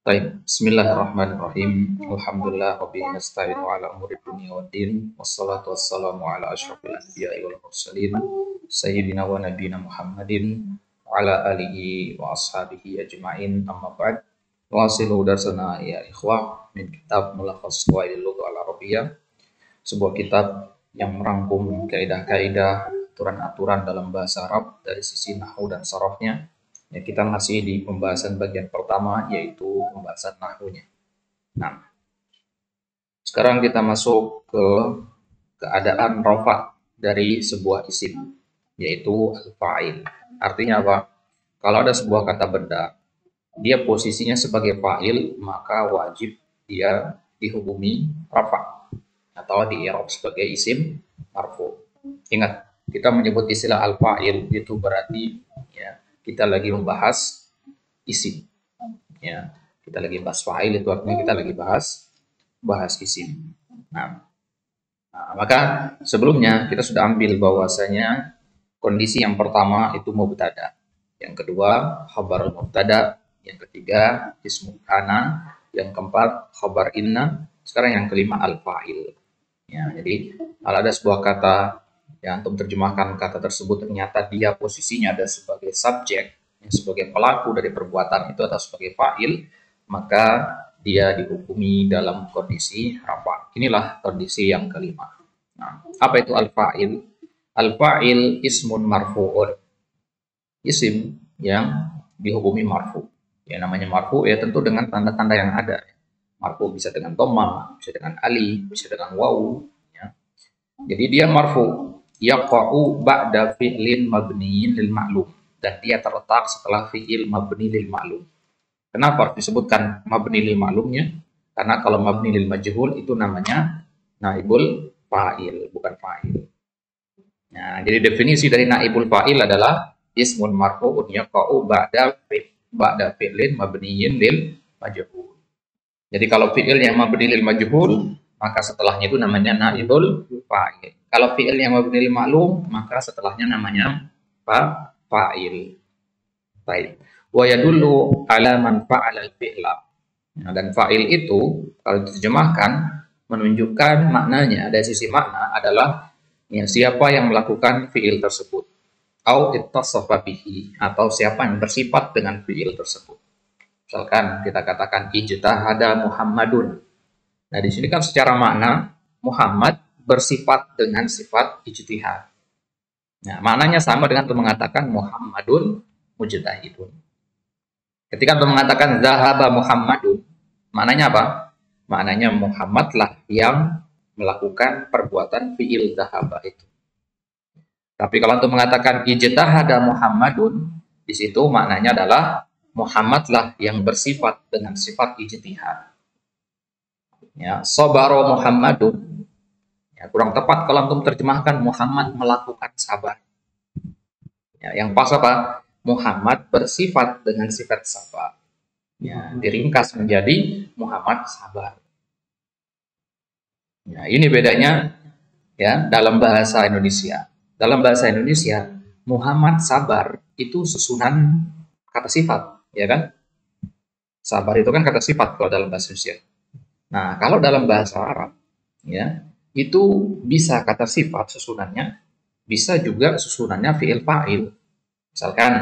Baik, Bismillahirrahmanirrahim. Alhamdulillah, Rabbil nasta'in wa ala umuri dunia wa din. Wassalatu wassalamu ala ashrafil anbiya'i wal mursalin. Sayyidina wa nabiyina Muhammadin wa ala alihi wa ashabihi ajma'in. Amma ba'd. Wasilu darsana ya ikhwah min kitab Mulakhas Qawaidil Lughah Al-Arabiyyah. Sebuah kitab yang merangkum kaidah-kaidah, aturan-aturan dalam bahasa Arab dari sisi nahwu dan sarafnya. Ya, kita masih di pembahasan bagian pertama, yaitu pembahasan nahwunya. Nah, sekarang kita masuk ke keadaan rafa dari sebuah isim, yaitu al-fa'il. Artinya apa? Kalau ada sebuah kata benda, dia posisinya sebagai fa'il, maka wajib dia dihukumi rafa atau di-i'rab sebagai isim marfu. Ingat, kita menyebut istilah al-fa'il itu berarti ya kita lagi membahas isim, ya kita lagi bahas fa'il itu artinya kita lagi bahas isim. Nah, maka sebelumnya kita sudah ambil bahwasanya kondisi yang pertama itu mubtada, yang kedua khabar mubtada, yang ketiga ismu kana, yang keempat khabar inna, sekarang yang kelima al-fa'il. Ya, jadi kalau ada sebuah kata yang antum terjemahkan kata tersebut ternyata dia posisinya ada sebagai subjek, sebagai pelaku dari perbuatan itu atau sebagai fa'il, maka dia dihukumi dalam kondisi rafa. Inilah kondisi yang kelima. Nah, apa itu al-fa'il? Al-fa'il ismun marfu'un. Isim yang dihukumi marfu. Ya namanya marfu ya tentu dengan tanda-tanda yang ada. Marfu bisa dengan dhamma, bisa dengan alif, bisa dengan wawu. Ya. Jadi dia marfu. Yaqa'u ba'da fi'lin mabniyin lil ma'lum, dan dia terletak setelah fi'il mabni lil ma'lum. Kenapa harus disebutkan mabni lil ma'lumnya? Karena kalau mabni lil majhul itu namanya naibul fa'il, bukan fa'il. Nah, jadi definisi dari naibul fa'il adalah ismun marfu'un yaqa'u ba'da fi'lin mabniyin lil majhul. Jadi kalau fi'il yang mabni lil majhul, maka setelahnya itu namanya naibul fa'il. Kalau fi'il yang mabni lil ma'lum, maka setelahnya namanya fa'il. Baik. Wa yadullu ala man fa'ala al-fi'la. Nah, dan fa'il itu kalau diterjemahkan menunjukkan maknanya, dari sisi makna adalah ya, siapa yang melakukan fi'il tersebut. Au ittasafa bihi, atau siapa yang bersifat dengan fi'il tersebut. Misalkan kita katakan ijtahada Muhammadun. Nah, di sini kan secara makna Muhammad bersifat dengan sifat ijtihad. Nah, maknanya sama dengan untuk mengatakan Muhammadun mujtahidun. Ketika untuk mengatakan zahaba Muhammadun, maknanya apa? Maknanya Muhammadlah yang melakukan perbuatan fi'il zahaba itu. Tapi kalau untuk mengatakan ijtahada Muhammadun, di situ maknanya adalah Muhammadlah yang bersifat dengan sifat ijtihad. Ya, sabaro Muhammadun. Ya, kurang tepat kalau antum terjemahkan Muhammad melakukan sabar. Ya, yang pas apa? Muhammad bersifat dengan sifat sabar. Ya, diringkas menjadi Muhammad sabar. Ya, ini bedanya ya dalam bahasa Indonesia. Dalam bahasa Indonesia, Muhammad sabar itu susunan kata sifat, ya kan? Sabar itu kan kata sifat kalau dalam bahasa Indonesia. Nah, kalau dalam bahasa Arab, ya, itu bisa kata sifat susunannya, bisa juga susunannya fi'il fa'il. Misalkan,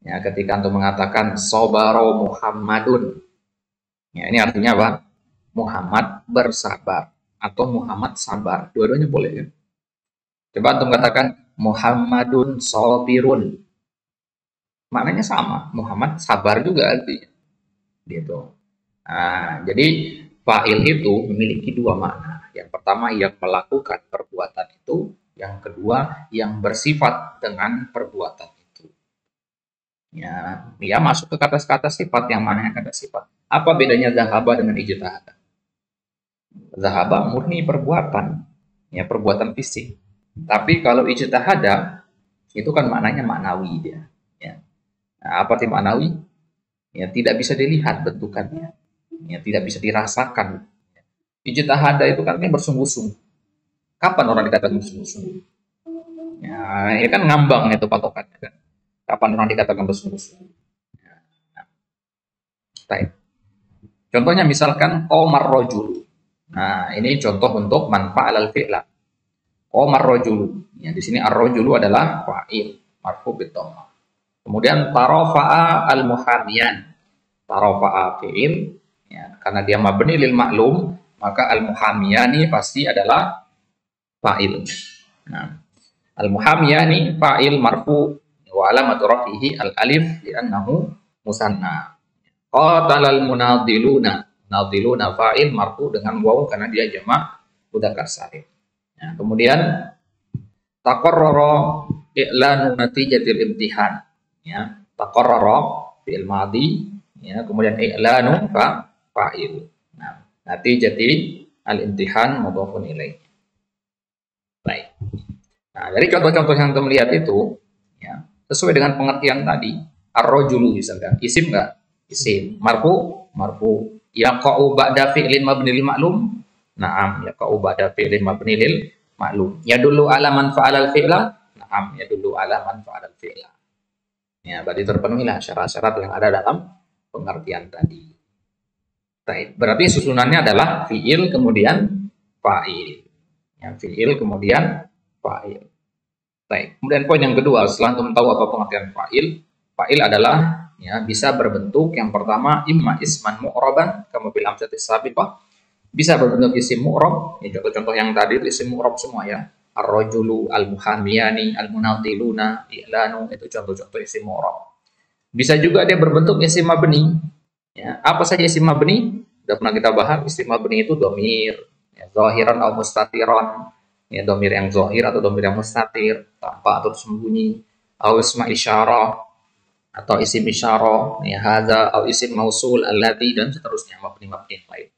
ya, ketika untuk mengatakan sobaro Muhammadun, ya, ini artinya apa? Muhammad bersabar atau Muhammad sabar, dua-duanya boleh kan? Coba untuk mengatakan Muhammadun sobirun, maknanya sama, Muhammad sabar juga artinya, gitu. Nah, jadi fa'il itu memiliki dua makna. Yang pertama yang melakukan perbuatan itu, yang kedua yang bersifat dengan perbuatan itu. Ya, dia masuk ke kata-kata sifat yang mana kata sifat. Apa bedanya zahaba dengan ijtihad? Zahaba murni perbuatan, ya perbuatan fisik. Tapi kalau ijtihad itu kan maknanya maknawi dia. Ya. Nah, apa arti maknawi? Ya tidak bisa dilihat bentukannya. Ya, tidak bisa dirasakan. Ijtihad itu kan bersungguh-sungguh. Kapan orang dikatakan bersungguh-sungguh? Ya, ini kan ngambang itu patokannya kan. Kapan orang dikatakan bersungguh-sungguh? Ya, nah, baik. Contohnya misalkan qamar rajulu. Nah, ini contoh untuk man fa'alal fi'la. Qamar rajulu. Ya, di sini ar-rajulu adalah fa'il marfu bid dhammah. Kemudian tarafa'a al-muhamiyan. Tarafa'a fi'il, ya, karena dia mabni lil maklum, maka al-muhamiyani pasti adalah fa'il. Nah, al-muhamiyani fa'il marfu wa alamatu rafihi al-alif li'annahu musanna. Qatalal munadiluna. Munadiluna fa'il marfu dengan waw karena dia jamak mudzakkar salim. Ya, kemudian taqarrara i'lanu natijatil imtihan. Ya, taqarrara fi'il madhi, ya, kemudian i'lanu fa'il. Nah, natijati al-imtihan mudhafun ilaih. Baik. Nah, dari contoh-contoh yang kita lihat itu, ya, sesuai dengan pengertian tadi, ar-rajulu misalkan, isim enggak? Isim. Marfu. Yaqa'u ba'da fi'lin mabni lil ma'lum. Na'am, yaqa'u ba'da fi'lin mabni lil ma'lum. Yadullu ala man fa'alal fi'la. Na'am, yadullu ala man fa'alal fi'la. Ya, berarti terpenuhilah syarat-syarat yang ada dalam pengertian tadi. Baik, berarti susunannya adalah fi'il kemudian fa'il. Ya, fi'il kemudian fa'il. Baik, kemudian poin yang kedua, setelah antum tahu apa pengertian fa'il, fa'il adalah, ya, bisa berbentuk yang pertama imma isman mu'raban kama bil amsati sabiqah, bisa berbentuk isim mu'rab, ya, contoh-contoh yang tadi isim mu'rab semua ya, ar-rajulu, al-muhamiyani, al-munadiluna, i'lanu, itu contoh-contoh isim mu'rab. Bisa juga dia berbentuk isim mabni. Ya, apa saja isim mabni? Sudah pernah kita bahas, isim mabni itu domir, ya, zahiran atau mustatiran, ya, domir yang zahir atau domir yang mustatir, tampak atau sembunyi, atau isma isyarah, atau isim isyarah, ya, hadza, atau isim mausul, alladzi, dan seterusnya, mabni-mabni yang lain.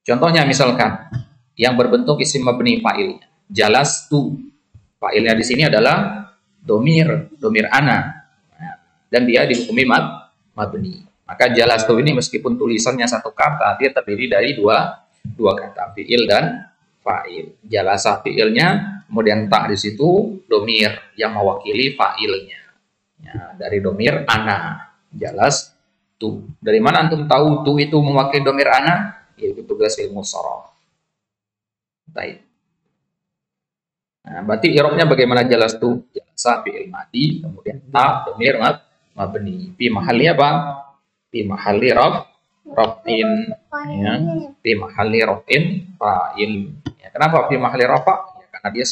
Contohnya misalkan, yang berbentuk isim mabni fa'ilnya, jalastu, fa'ilnya di sini adalah domir ana, dan dia dihukumi mabni. Maka jalastu ini meskipun tulisannya satu kata, dia terdiri dari dua kata, fi'il dan fa'il. Jalasa fi'ilnya, kemudian tak di situ domir yang mewakili fa'ilnya. Ya, dari domir ana, jelas tu. Dari mana antum tahu tu itu mewakili domir ana? Yaitu tugas ilmu sharaf. Baik. Nah, berarti i'rabnya bagaimana jelas tu? Jalasa fi'il madi, kemudian ta domir mabni. Fi mahalli apa? Fi mahalli raf'in, ya. Fi mahalli raf'in fa'il. Ya, kenapa fi mahalli rafa'? Ya, karena dia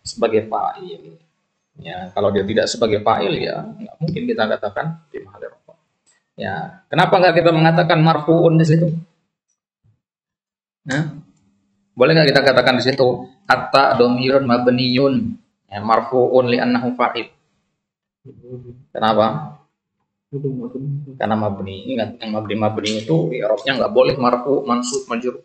sebagai fa'il. Ya, kalau dia tidak sebagai fa'il, ya nggak mungkin kita katakan fi mahalli rafa'. Ya, kenapa nggak kita mengatakan marfu'un di situ? Nah, boleh nggak kita katakan di situ hatta domirun mabniyun, ya, marfu'un li'annahu fa'il? Kenapa? Karena mabni. Ingat, yang mabni itu i'rabnya nggak boleh marfu, mansub, majrur.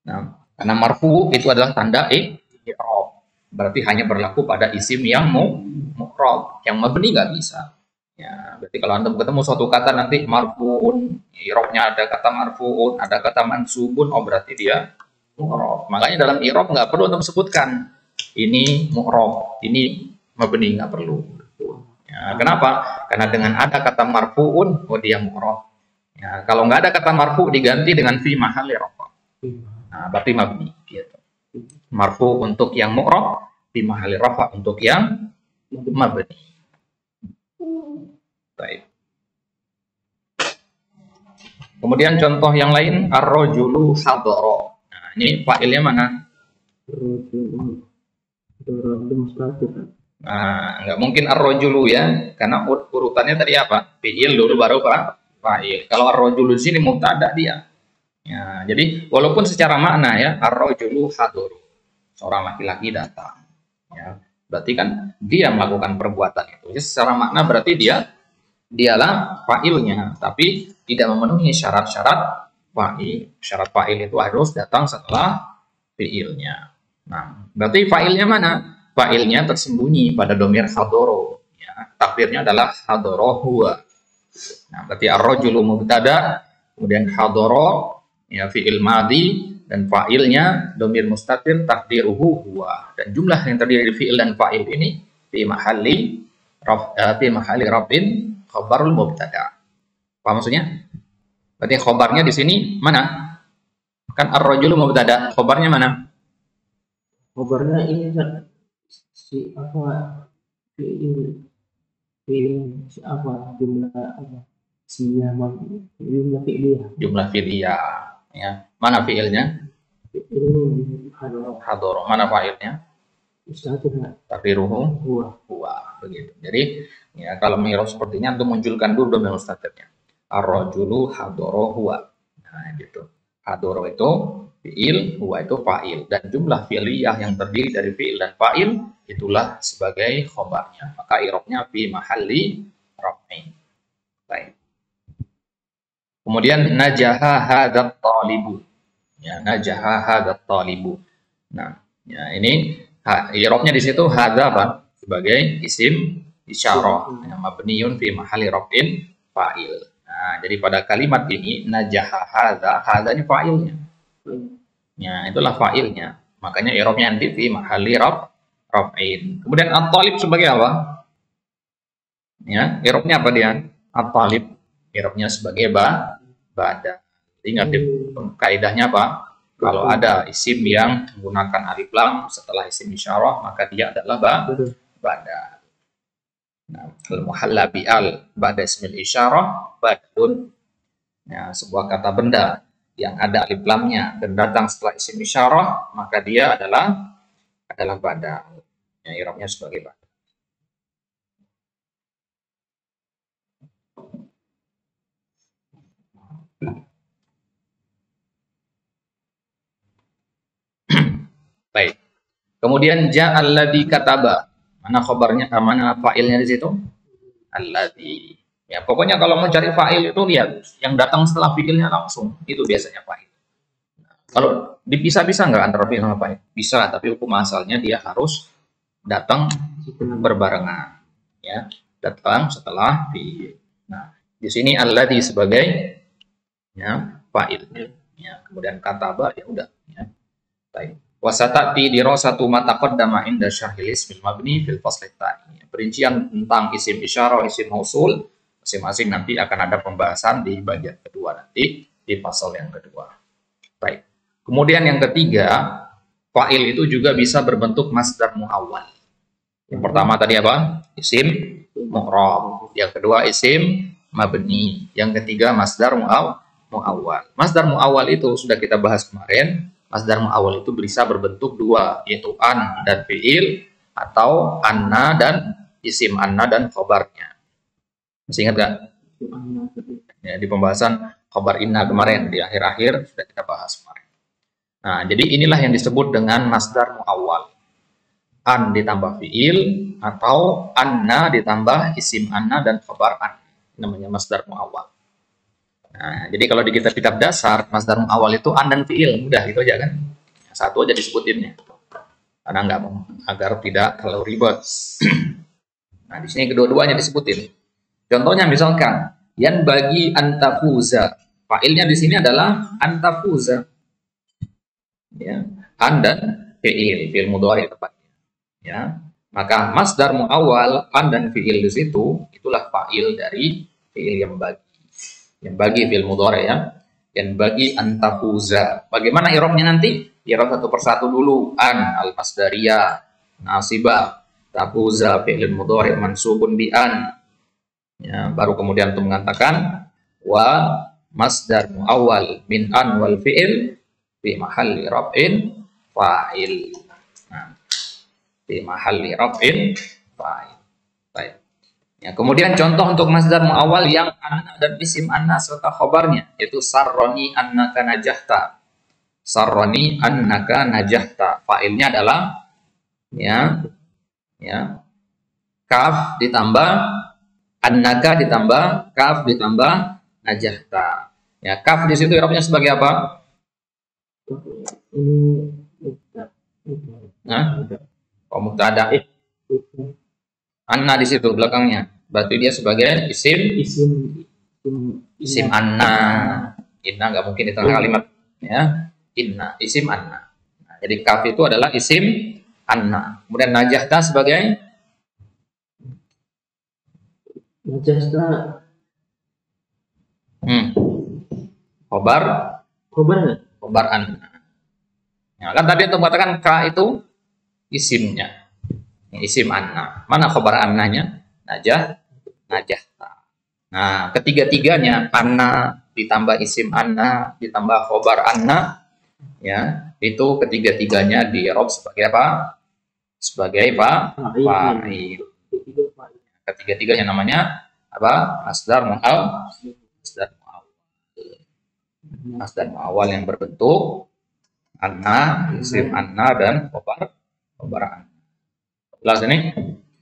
Nah, karena marfu itu adalah tanda i'rab. Berarti hanya berlaku pada isim yang mu'rab, yang mabni nggak bisa. Ya, berarti kalau antum ketemu suatu kata nanti marfu'un, i'rabnya ada kata marfu'un, ada kata mansubun, oh berarti dia mu'rab. Makanya dalam i'rab nggak perlu untuk sebutkan ini mu'rab, ini mabni, nggak perlu. Ya, kenapa? Karena dengan ada kata marfu'un, oh dia mu'rab. Ya, kalau nggak ada kata marfu diganti dengan fi mahalli rafa'. Nah, berarti mabni gitu. Marfu untuk yang mu'rab, fi mahalli rafa' untuk yang mabni. Baik. Kemudian contoh yang lain, ar-rajulu hadara. Nah, ini fa'ilnya mana? Nah, nggak mungkin ar-rajulu ya, karena urutannya tadi apa? Fi'il dulu baru fa'il. Kalau ar-rajulu di sini mubtada dia. Ya, jadi walaupun secara makna ya, ar-rajulu hadaru, seorang laki-laki datang. Ya, berarti kan dia melakukan perbuatan itu. Jadi secara makna berarti dialah fa'ilnya, tapi tidak memenuhi syarat-syarat fa'il. Syarat fa'il itu harus datang setelah fi'ilnya. Nah, berarti fa'ilnya mana? Fa'ilnya tersembunyi pada domir hadoro. Ya, takdirnya adalah hadoro huwa. Nah, berarti ar-rajulu mubtada, kemudian hadoro, ya, fi'il madhi, dan fa'ilnya domir mustatir takdiruhu huwa. Dan jumlah yang terdiri dari fi'il dan fa'il ini fi mahalli raf'in khabarul mubtada. Paham maksudnya? Berarti khobarnya di sini mana? Kan ar-rajulu mubtada. Khobarnya mana? Khobarnya ini si apa? Fi'il si apa? Jumlah apa? Jumlah fi'liyah. Jumlah fi'liyah. Ya. Mana fi'ilnya? Hadoro. Mana fa'ilnya? Takdiruhu huwa. Begitu. Jadi ya kalau mi'rab sepertinya untuk munculkan dulu domir mustatirnya. Ar-rajulu hadoro huwa. Nah, gitu. Hadoro itu fi'il, huwa itu fa'il, dan jumlah fi'liyah yang terdiri dari fi'il dan fa'il itulah sebagai khobarnya. Maka i'rabnya fi mahalli raf'in. Baik. Kemudian najaha hadzat talibu. Ya, najaha hadzat talibu. Nah, ya ini i'rabnya di situ hadza apa? Sebagai isim isyarah, mabniun fi mahalli raf'in fa'il. Nah, jadi pada kalimat ini najaha hadza ini fa'ilnya. Ya, itulah fa'ilnya. Makanya i'rabnya nanti fi mahalli raf'in. Kemudian at-talib sebagai apa? Ya, i'rabnya apa dia? At-talib i'rabnya sebagai bada. Ingat kaidahnya apa? Kalau ada isim yang menggunakan alif lam setelah isim isyarah, maka dia adalah bada. Nah, al-muhalla bi al ba'da ismil isyarah badun. Ya, sebuah kata benda yang ada alif lamnya dan datang setelah isim isyarah, maka dia adalah bada. Ya, i'rabnya sebagai bada. Baik. Kemudian ja'al ladzi kataba. Mana khabarnya, mana fa'ilnya di situ? Alladzi. Ya, pokoknya kalau mau cari fa'il itu lihat yang datang setelah fi'ilnya langsung. Itu biasanya fa'il. Kalau dipisah-pisah nggak antara fi'il sama fa'il? Bisa, tapi hukum asalnya dia harus datang berbarengan. Ya, datang setelah fi'il. Nah, di sini alladzi sebagai ya fa'il. Ya, kemudian kataba ya udah. Ya. Baik. Wasatati dirasatu ma taqaddama inda syarhil ismil mabni fil fasl tsani. Perincian tentang isim isyarah, isim mausul masing-masing nanti akan ada pembahasan di bagian kedua nanti di pasal yang kedua. Baik. Kemudian yang ketiga, fa'il itu juga bisa berbentuk masdar muawwal. Yang pertama tadi apa? Isim mu'rab. Yang kedua isim mabni. Yang ketiga masdar muawwal. Masdar muawwal itu sudah kita bahas kemarin. Masdar mu'awwal itu bisa berbentuk dua, yaitu an dan fi'il, atau anna dan isim anna dan khobarnya. Masih ingat gak? Ya, di pembahasan khobar inna kemarin, di akhir-akhir sudah kita bahas kemarin. Nah, jadi inilah yang disebut dengan masdar mu'awwal. An ditambah fi'il, atau anna ditambah isim anna dan khobar an. Namanya masdar mu'awwal. Nah, jadi kalau di kitab-kitab dasar, masdar mu'awwal itu an dan fi'il, mudah gitu aja kan. Satu aja disebutinnya. Karena nggak mau, agar tidak terlalu ribet. Nah, di sini kedua-duanya disebutin. Contohnya misalkan, yan bagi antafuza. Fa'ilnya di sini adalah antafuza. Ya, an dan fi'il mudhari tepatnya. Ya. Maka masdar mu'awwal an dan fi'il di situ itulah fa'il dari fi'il yang bagi. Yang bagi fi'il mudhari ya. Yang bagi antafuza. Bagaimana i'rabnya nanti? I'rab satu persatu dulu. An al-masdariyah nasibah tafuza fi'il mudhari mansubun bi an. Ya, baru kemudian untuk mengatakan wa masdar muawwal min an wal fi'il fi mahalli raf'in fa'il. Nah, fi mahalli raf'in fa'il. Baik. Ya, kemudian contoh untuk masdar muawwal yang anna dan isim anna serta khobarnya yaitu sarroni annaka najahta. Sarroni annaka najahta. Fa'ilnya adalah ya kaf ditambah annaka ditambah kaf ditambah najahta. Ya, kaf di situ i'rabnya sebagai apa? Nah, mubtada. Anna di situ belakangnya. Berarti dia sebagai isim anna. Inna nggak mungkin di tengah kalimat ya. Inna isim anna. Nah, jadi kaf itu adalah isim anna. Kemudian najahta sebagai najahta khobar Khobar. khobar anna. Ya, kan tadi untuk mengatakan ka itu isimnya. Isim anna. Mana khobar annanya? Najah, najahta. Nah, ketiga-tiganya anna ditambah isim anna ditambah khobar anna, ya, itu ketiga-tiganya di i'rab sebagai apa? Sebagai fa'il. Ketiga-tiganya namanya apa? Masdar mu'awwal. Masdar mu'awwal yang berbentuk anna, isim anna dan khobar anna. Jelas ini?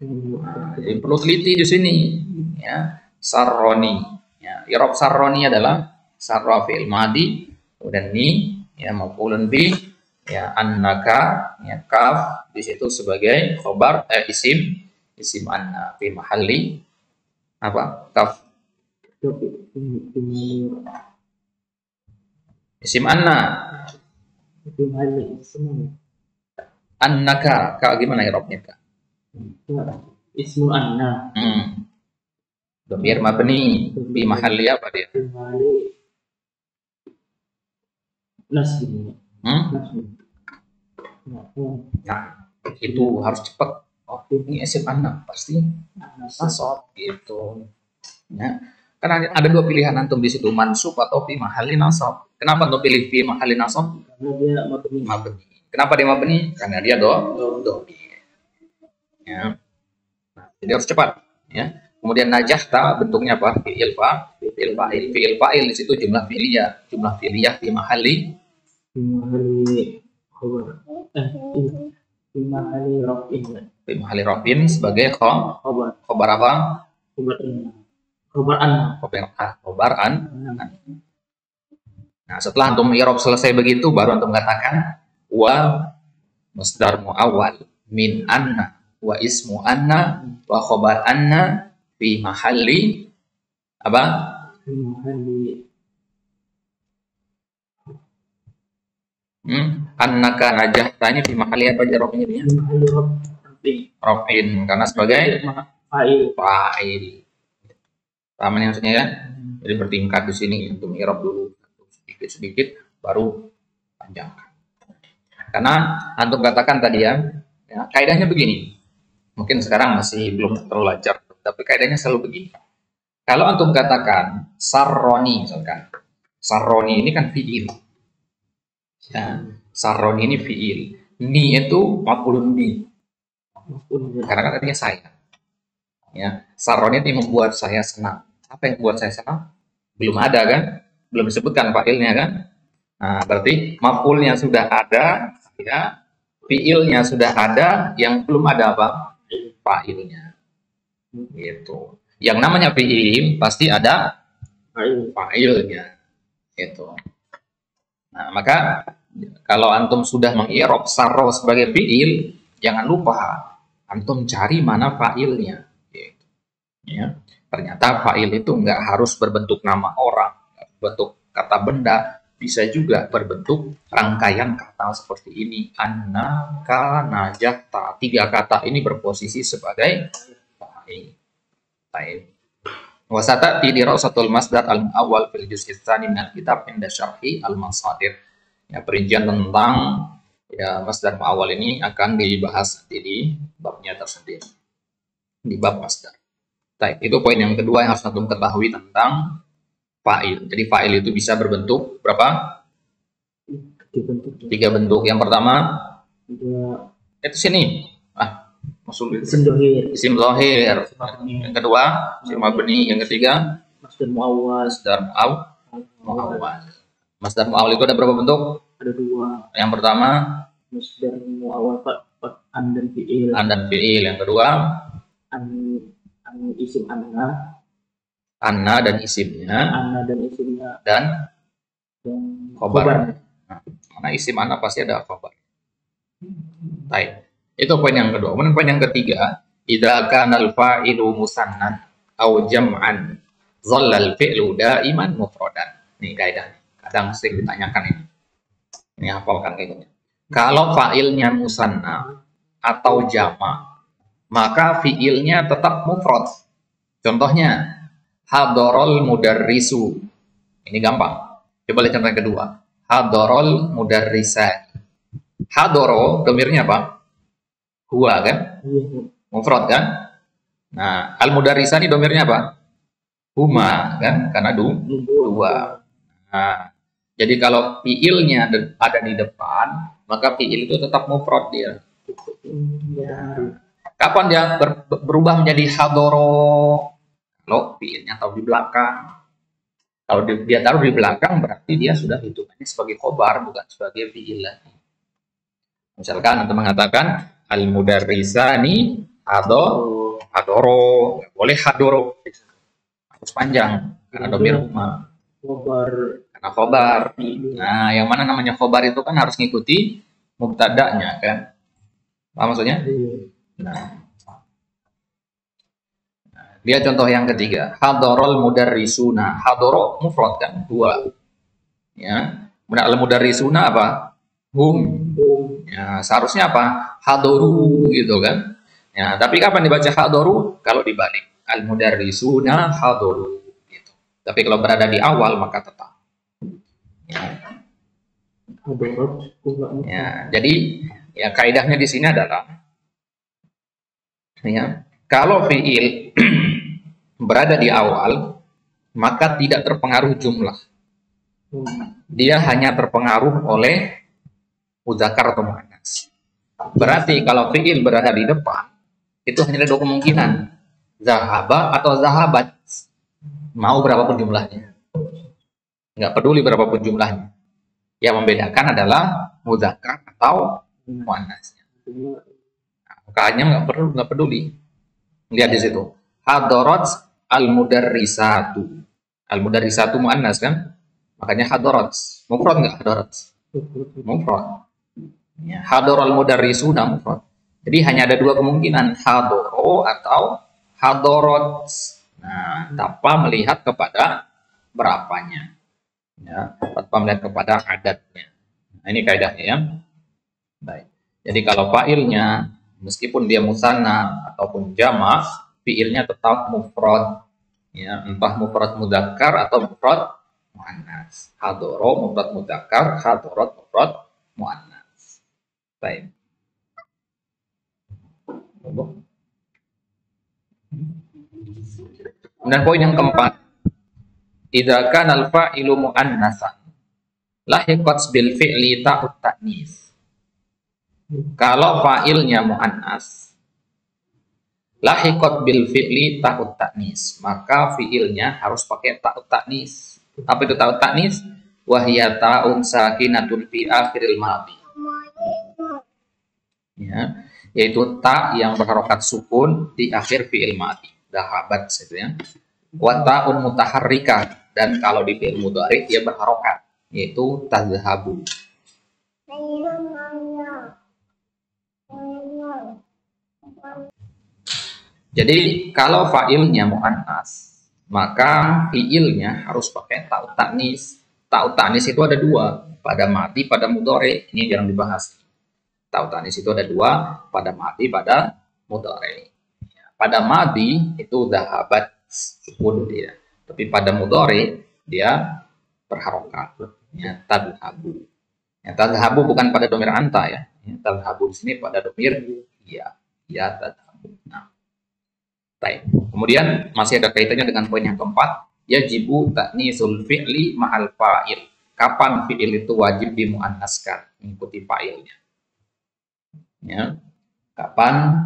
Nah, jadi perlu teliti di sini, ya. Sarroni, ya. I'rab sarroni adalah sarra fi'il madi, kemudian ni, ya, maf'ulun bi, ya, annaka, ya, kaf di situ sebagai khobar isim anna fi mahalli apa? Kaf isim anna. Annaka, kak gimana i'rabnya kak? Ismu anna. Dhamir mabni fi mahalli apa dia? Nasb. Nah, itu harus cepat. Oh, ini isim anna pasti nasab gitu. Ya. Karena ada dua pilihan antum di situ, mansub atau fi mahalli nasab. Kenapa antum pilih fi mahalli nasab? Karena dia mabni. Kenapa dia mabni? Karena dia dhamir. Ya. Nah, jadi harus cepat, ya. Kemudian najahta bentuknya apa? Fi'il fa'il di situ jumlah fi'liyah fi mahalli khobar. Fi mahalli raf'in. Fi mahalli raf'in sebagai khobar apa? Khobar anna. Nah, setelah antum i'rab selesai begitu, baru antum mengatakan wa masdar mu'awwal min anna wa ismu anna wa khobar anna fi mahalli apa? Fi mahalli annaka najahta ini fi mahalli apa jarobnya dia? Fi mahalli raf'in karena sebagai fa'il. Paham ini maksudnya ya? Jadi bertingkat di sini untuk i'rab dulu sedikit baru panjangkan. Karena antum katakan tadi ya, kaidahnya begini. Mungkin sekarang masih belum terlalu lancar, tapi kaidahnya selalu begini. Kalau antum katakan sarroni misalkan. Sarroni ini kan fi'il. Ya, sarroni ini fi'il. Ni itu maf'ulun bi. Karena kan artinya saya. Ya, sarroni ini membuat saya senang. Apa yang membuat saya senang? Belum ada kan? Belum disebutkan fa'ilnya kan? Nah, berarti maf'ulnya sudah ada, ya. Fi'ilnya sudah ada, yang belum ada apa? Fa'ilnya. Gitu. Yang namanya fi'il pasti ada fa'ilnya. Gitu. Nah, maka kalau antum sudah mengi'rab sarro sebagai fi'il, jangan lupa antum cari mana fa'ilnya. Gitu. Ya. Ternyata fa'il itu nggak harus berbentuk nama orang, bentuk kata benda, bisa juga berbentuk rangkaian kata seperti ini. Anna, ka, najahta. 3 kata ini berposisi sebagai fa'il. Wasatati dirasatul masdar al-awwal fil juz'i tsani min al-kitab inda syarhi al-masadir. Ya, perincian tentang ya masdar mu'awwal ini akan dibahas di babnya tersendiri. Di bab masdar. Itu poin yang kedua yang harus antum ketahui tentang fa'il. Jadi fa'il itu bisa berbentuk berapa? 3 bentuk. Yang pertama itu sini. Maksud isim zahir. Yang kedua isim mabni. Yang ketiga masdar mu'awwal. Masdar mu'awwal itu ada berapa bentuk? Ada 2. Yang pertama masdar mu'awwal an dan fi'il. Yang kedua isim anna dan isimnya. Dan khobar. Nah, karena isim anna pasti ada khobar. Itu poin yang kedua. Kemudian poin yang ketiga, idza kana al-fa'ilu musannan aw jam'an dhalla al-fi'lu da'iman mufradan. Nih kaidah. Kadang sering ditanyakan ini. Ini hafalkan kayak gini. Kalau fa'ilnya musanna atau jama', maka fi'ilnya tetap mufrad. Contohnya hadarul mudarrisu. Ini gampang. Coba lihat contoh yang kedua. Hadorol mudarrisan. Hadoro domirnya apa? Huwa kan? Mufrad kan? Nah, al mudarrisani domirnya apa? Huma kan? Karena dua. Nah, jadi kalau fiilnya ada di depan, maka fiil itu tetap mufrad dia. Kapan dia berubah menjadi hadoro? Kalau fiilnya taruh di belakang. Kalau dia taruh di belakang, berarti dia sudah hitungannya sebagai khobar, bukan sebagai fiil lagi. Misalkan Anda mengatakan al-mudarrisani hadoro, boleh hadoro, harus panjang karena domir huma. Karena khobar. Nah, yang mana namanya khobar itu kan harus ngikuti mubtada'nya kan? Apa maksudnya? Nah, dia contoh yang ketiga, hadorol mudarrisuna. Hadoro mufrad kan, dua. Ya, al mudarrisuna apa? Hum. Ya, seharusnya apa? Hadoru gitu kan. Ya, tapi kapan dibaca hadoru? Kalau dibalik, al mudarrisuna hadoru gitu. Tapi kalau berada di awal maka tetap. Ya, jadi ya kaidahnya di sini adalah ya, kalau fiil berada di awal maka tidak terpengaruh jumlah. Dia hanya terpengaruh oleh muzakkar atau muannas. Berarti kalau fiil berada di depan itu hanya ada dua kemungkinan, zahaba atau zahabat. Mau berapapun jumlahnya, nggak peduli berapapun jumlahnya. Yang membedakan adalah muzakkar atau muannasnya. Makanya nggak peduli. Lihat di situ. Hadarat al-mudarrisatu. Al-mudarrisatu muannas kan? Makanya hadarat. Mufrad nggak hadarat? Mufrad. Ya, hadar al-mudarrisuna mufrad. Jadi hanya ada dua kemungkinan, hadoro atau hadarat. Nah, tanpa melihat kepada berapanya. Ya, tanpa melihat kepada adatnya. Nah, ini kaidahnya ya. Baik. Jadi kalau fa'ilnya meskipun dia musanna ataupun jama', fi'ilnya tetap mufrad. Ya, entah mufrad mudzakkar atau mufrad muannas. Hadoro mufrad mudzakkar, hadarat mufrad muannas. Baik. Dan poin yang keempat, idza kana al-fa'ilu muannasan lahiqat bil fi'li ta'ut ta'nis. Kalau fa'ilnya muannas lahiqat bil fi'li ta'ut ta'nis, maka fi'ilnya harus pakai ta'ut ta'nis. Apa itu ta'ut ta'nis? Wa hiya ta'un sakinatun fi akhiril madhi. Ya, yaitu ta yang berharokat sukun di akhir fi'il madhi. Dahabat gitu ya. Wa ta'un mutaharrika, dan kalau di fi'il mudhari dia berharokat, yaitu tazhabu. Jadi kalau fa'ilnya muannas, maka fi'ilnya harus pakai ta'ut ta'nis. Ta'ut ta'nis itu ada dua, pada madhi, pada mudhari. Ini jarang dibahas. Ta'ut ta'nis itu ada dua, pada madhi, pada mudhari. Pada madhi itu dahabat sukun dia, tapi pada mudhari dia berharokat. Ya, tadhabu. Ya, tadhabu bukan pada domir anta ya. Ya, tadhabu di sini pada domir ya, ya tadhabu. Nah, baik. Kemudian masih ada kaitannya dengan poin yang keempat, yajibu ta'nisul fi'li ma'al fa'il. Kapan fi'il itu wajib dimuannaskan, mengikuti fa'ilnya? Ya, kapan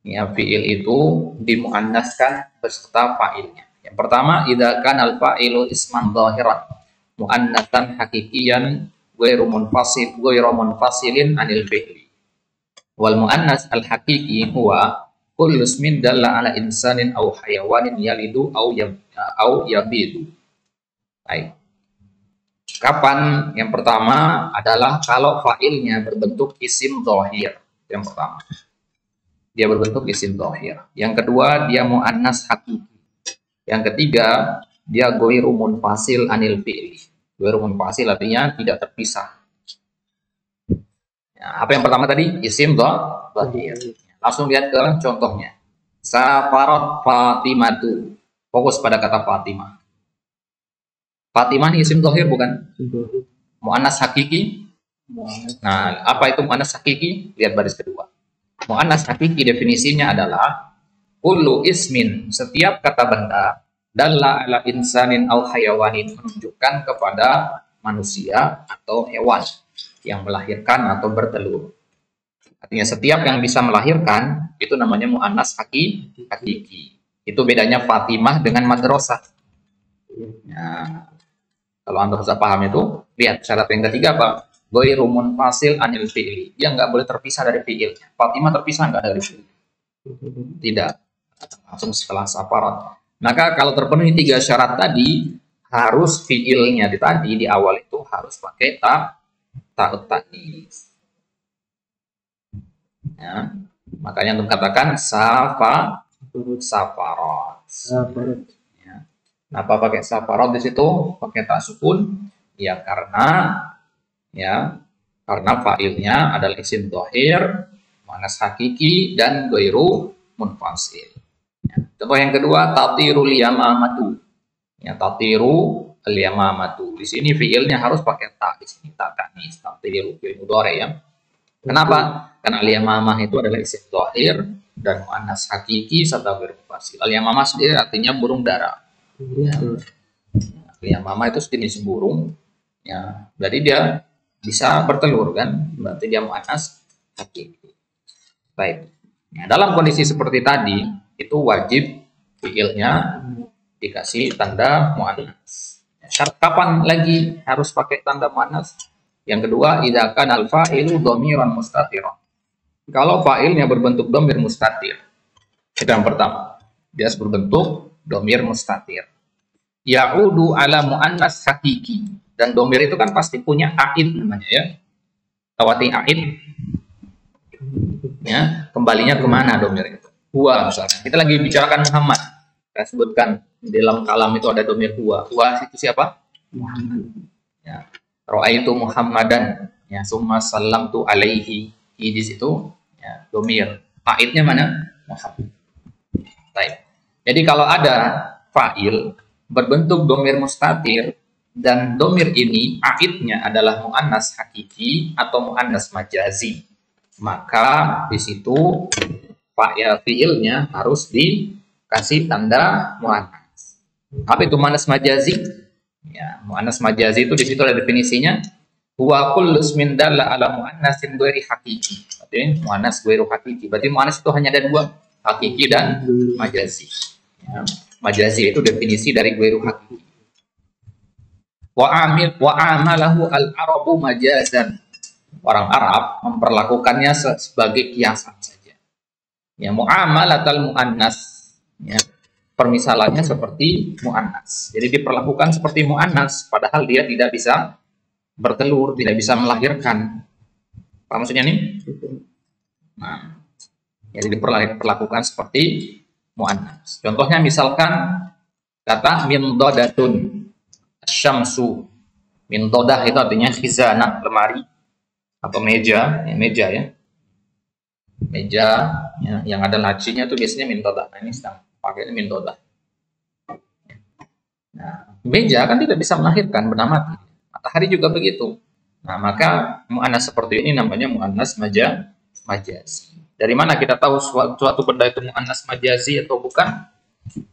ya fi'il itu dimuannaskan beserta fa'ilnya? Yang pertama, idza kana al-fa'ilu isman dhahiran muannatsan haqiqiyan ghairu munfasilin anil fi'li. Wal muannas al-haqiqi huwa kullu ismin dalla ala insanin aw hayawanin yalidu aw yabidu. Baik. Kapan? Yang pertama adalah kalau fa'ilnya berbentuk isim dhahir. Yang pertama, dia berbentuk isim dhahir. Yang kedua, dia muannas hakiki. Yang ketiga, dia ghairu munfasil anil fi'li. Ghairu munfasil artinya tidak terpisah. Ya, apa yang pertama tadi? Isim dhahir. Langsung lihat ke contohnya. Safarat Fatimatu. Fokus pada kata Fatimah. Fatimah ini isim dhahir bukan? Dohir. Mu'annas hakiki. Nah, apa itu mu'annas hakiki? Lihat baris kedua. Mu'annas hakiki definisinya adalah kullu ismin, setiap kata benda dalla ala insanin au hayawanin, menunjukkan kepada manusia atau hewan yang melahirkan atau bertelur. Artinya setiap yang bisa melahirkan itu namanya mu'annas hakiki. Itu bedanya Fatimah dengan madrasah. Nah, kalau Anda bisa paham itu, lihat syarat yang ketiga apa? Ghairu munfasil anil fi'li. Dia nggak boleh terpisah dari fi'ilnya. Fatimah terpisah nggak dari fi'il? Tidak. Langsung setelah safarat. Maka kalau terpenuhi 3 syarat tadi, harus fi'ilnya di awal itu harus pakai ta'ut ta'nis. Ya. Makanya untuk katakan safarat. Ya. Kenapa pakai safarat di situ? Pakai tak sukun? Ya karena fa'ilnya adalah isim dhahir, mu'annas hakiki dan ghairu munfasil. Ya. Contoh yang kedua, tatirul yamamatu. Ya, tatiru al-yamamatu. Di sini fi'ilnya harus pakai ta, di sini ta tanis, tatiru fi'il mudhari ya. Kenapa? Karena al-yamamah itu adalah isim dhahir dan mu'annas hakiki serta ghairu munfasil. Al-yamamah sendiri artinya burung dara. Ya. Al-yamamah itu sejenis burung. Ya, jadi dia bisa bertelur kan, berarti dia mu'annas hakiki. Baik. Nah, dalam kondisi seperti tadi itu wajib fiilnya dikasih tanda mu'annas. Syarat kapan lagi harus pakai tanda mu'annas? Yang kedua, idza kana al-fa'ilu dhamiran mustatir. Kalau fa'ilnya berbentuk dhamir mustatir. Itu yang pertama. Dia harus berbentuk dhamir mustatir. Ya'udu ala mu'annas hakiki. Dan dhamir itu kan pasti punya aid namanya ya. Tawati aid. Ya, kembalinya kemana dhamir itu? Huwa misalnya. Kita lagi bicarakan Muhammad. Saya sebutkan di dalam kalam itu ada dhamir huwa. Huwa itu siapa? Muhammad. Ya. Ra'aitu Muhammadan. Ya, summa sallamtu alaihi. Di situ ya, dhamir. Aidnya mana? Muhammad. Baik. Jadi kalau ada fa'il berbentuk dhamir mustatir dan dhamir ini aidnya adalah mu'annas hakiki atau mu'annas majazi, maka di situ fi'ilnya harus dikasih tanda mu'annas. Apa itu mu'annas majazi? Ya, mu'annas majazi itu di situ ada definisinya. Huwa kullu ismin dalla ala mu'annasin ghairi hakiki. Berarti mu'annas ghairu hakiki. Berarti mu'annas itu hanya ada 2, hakiki dan majazi. Ya, majazi itu definisi dari ghairu hakiki. Wa amalahu al-arabu majazan. Orang Arab memperlakukannya sebagai kiasan saja. Ya, mu'amalatal mu'annas. Ya, permisalannya seperti mu'annas. Jadi diperlakukan seperti mu'annas, padahal dia tidak bisa bertelur, tidak bisa melahirkan. Apa maksudnya nih? Nah, jadi diperlakukan seperti mu'annas. Contohnya misalkan kata mindodatun syamsu. Mindodah itu artinya khizanah, lemari atau meja ya. Meja ya, yang ada lacinya itu biasanya mindodah. Nah, ini sedang pakai mindodah. Nah, meja kan tidak bisa melahirkan, benda mati. Matahari juga begitu. Nah, maka mu'annas seperti ini namanya mu'annas majazi. Dari mana kita tahu suatu benda itu mu'annas majazi atau bukan?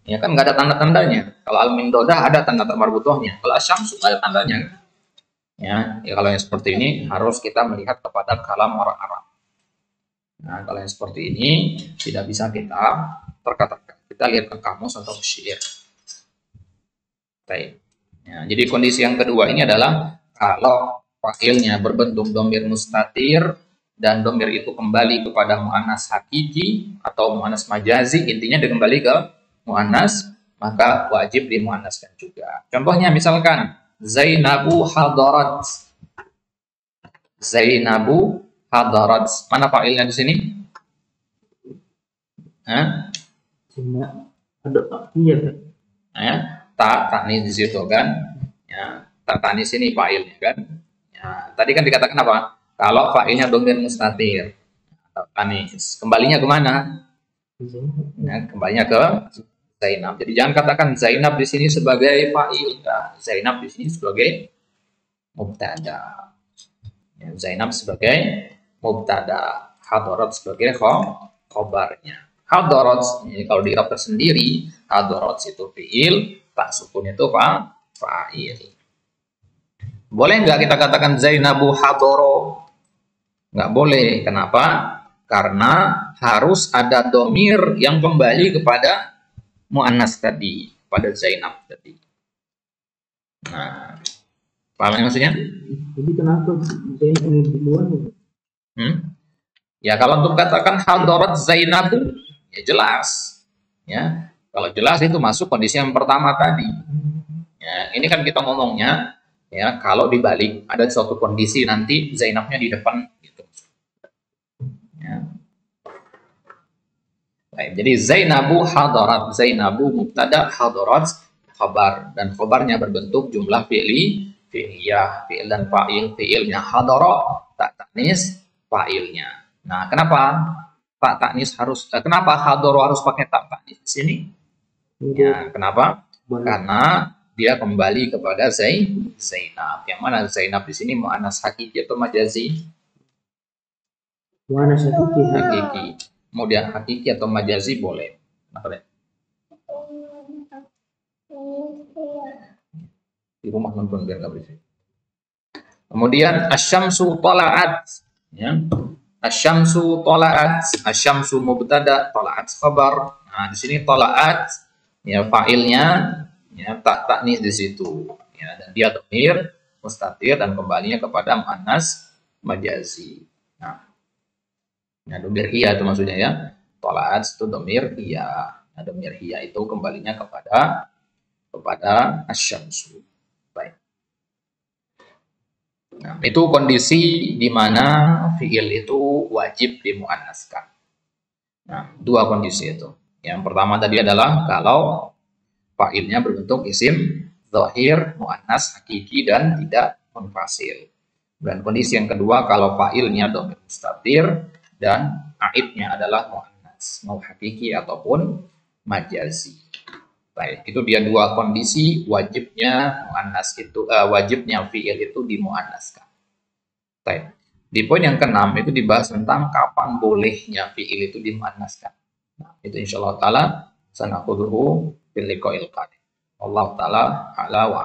Ya kan nggak ada tanda-tandanya. Kalau al-mindodah ada tanda marbutohnya. Kalau asyamsu nggak ada tandanya. Ya kalau yang seperti ini harus kita melihat kepada kalam orang Arab. Nah, kalau yang seperti ini tidak bisa kita terkatakan. Kita lihat ke kamus atau syair. Baik. Ya, jadi kondisi yang kedua ini adalah kalau fa'ilnya berbentuk dhamir mustatir dan dhamir itu kembali kepada mu'annas hakiki atau mu'annas majazi, intinya dia kembali ke mu'annas, maka wajib dimu'annaskan juga. Contohnya misalkan Zainabu hadarat. Zainabu hadarat. Mana fa'ilnya di sini? Ada iya kan? Ya, ta'nis di situ kan? Ya, ta'nis ini fa'ilnya kan? Ya, tadi kan dikatakan apa? Kalau fa'ilnya dhamir mustatir, ta'nis. Kembalinya kemana? Ya, kembalinya ke Zainab. Jadi jangan katakan Zainab di sini sebagai fa'il. Nah, Zainab di sini sebagai mubtada. Ya, Zainab sebagai mubtada, hadarat sebagai khobarnya. Hadarat ini kalau di Arab tersendiri, hadarat itu fi'il, tak sukun itu fa'il. Boleh nggak kita katakan Zainabu hadoro? Nggak boleh. Kenapa? Karena harus ada domir yang kembali kepada mu'annas tadi, pada Zainab tadi. Nah, paham maksudnya? Jadi kenapa Zainab ini duluan? Ya kalau untuk katakan hadarat Zainabu, ya jelas. Ya, kalau jelas itu masuk kondisi yang pertama tadi. Ya, ini kan kita ngomongnya, ya kalau dibalik ada suatu kondisi nanti Zainabnya di depan, gitu. Ya. Baik, jadi Zainabu hadarat, Zainabu mubtada, hadarat khabar, dan khabarnya berbentuk jumlah fi'li, fi'liyah, fi'il dan fa'il, fi'ilnya hadara, tak taknis, fa'ilnya. Nah, kenapa tak taknis harus, kenapa hadara harus pakai tak taknis di sini? Ya, kenapa? Karena dia kembali kepada Zainab. Yang mana Zainab di sini mu'annas hakiki atau majazi? Mu'annas hakiki. Hakiki. Kemudian hakiki atau majazi boleh. Di rumah nonton biar nggak berisik. Kemudian asyamsu tola'at. Ya. Asyamsu tola'at. Asyamsu mubtada, tola'at khabar. Nah, di sini tola'at, ya fa'ilnya, ya tak taknis di situ. Ya, dan dia dhamir mustatir dan kembalinya kepada mu'annas majazi. Nah, domir iya itu maksudnya ya. Tola'at itu domir iya. Nah, domir iya itu kembalinya kepada asyamsu. Baik. Nah, itu kondisi di mana fi'il itu wajib dimuannaskan. Nah, dua kondisi itu. Yang pertama tadi adalah kalau fa'ilnya berbentuk isim zahir, muannas, hakiki dan tidak munfasil. Dan kondisi yang kedua kalau fa'ilnya domir mustatir dan aibnya adalah mu'annas, mau hakiki ataupun majazi. Baik, itu dia dua kondisi wajibnya mu'annas itu, wajibnya fi'il itu dimu'annaskan. Baik. Di poin yang keenam itu dibahas tentang kapan bolehnya fi'il itu dimu'annaskan. Nah, itu insyaallah taala sanaquduhu fil liqa'il qadim. Allah taala ala wa